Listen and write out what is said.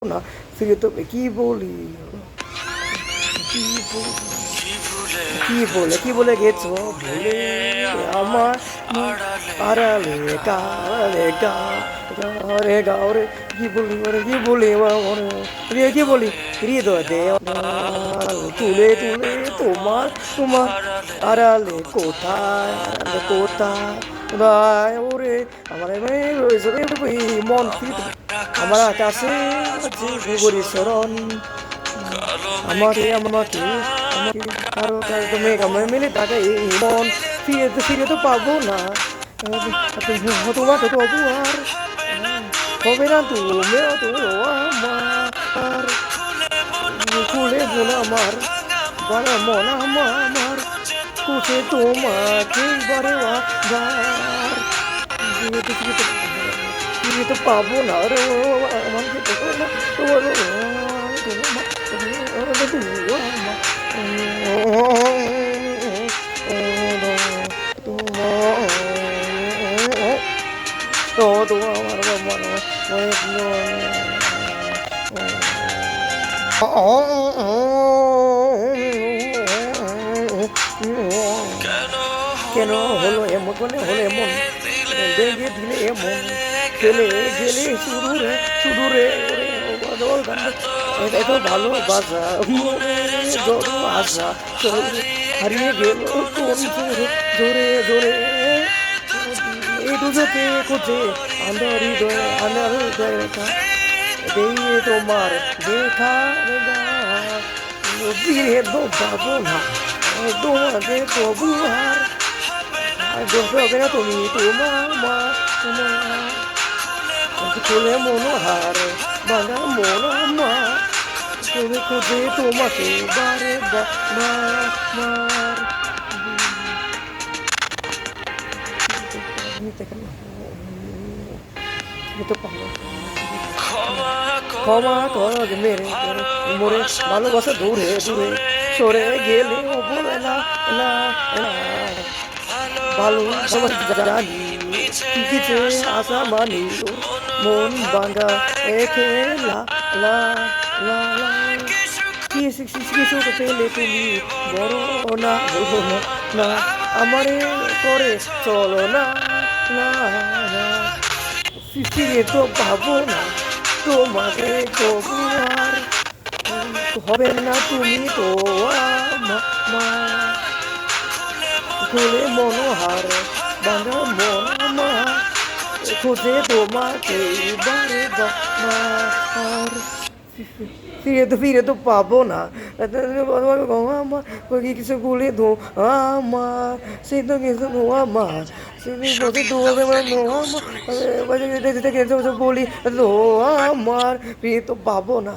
না ফিরে তবে কি বলি, কি বলি, কি বলে গেছো ভুলে আমার আড়ালে কালে গা রে গাও রে, কি বলি ওরে, কি বলি ওরে, কি বলি হৃদয় দে তুলে তুলে তোমার তোমার আড়ালে কোথায়, আড়ালে কোথায় ওরে আমার মন ফিরে আমার আকাশে আছে ভুবরি শরণ আমাকে আমাকে আমাকে কারো কারো তো মেঘ আমার মিলে তাকে এই মন ফিরে তো পাবো না তোমাকে তবু আর হবে না তুমিও তো আমার খুলে বলো আমার বড় মন আমার খুশে তোমাকে বারে বার ফিরে তো পাবো না রে আমাকে তো তোমার কেন হলো এমন হলো এমন দেখে দিলে এমন খেলে গেলে সুদূরে এত ভালোবাসা যত আশা হারিয়ে গেল কোন জোরে এই দুজকে খুঁজে আন্ধার হৃদয় রেখা দিয়ে তোমার দেখা ফিরে তো পাবো না তোমাকে তবু আর হবে না তুমি তোমার খুলে মনোহার বাঙা মনোমা তুমি খুঁজে তোমাকে বারে বার ক্ষমা কর মেরে মোরে ভালোবাসা দূরে সরে গেলে বলে না ভালো জানি কিছু আশা মানি মন ভাঙা একে লা কিছু পেলে তুমি বড় না বলবো না আমারে করে চলো না ফিরে তো পাবো না তোমাকে তবু আর হবে না তুমি তো খুলে মনোহার বাংলা মন খুঁজে তোমাকে বারে বার ফিরে তো পাবো না কিছু বলে দো আমার সেই তো কিছু আমার বলি আমার ফিরে তো পাবো না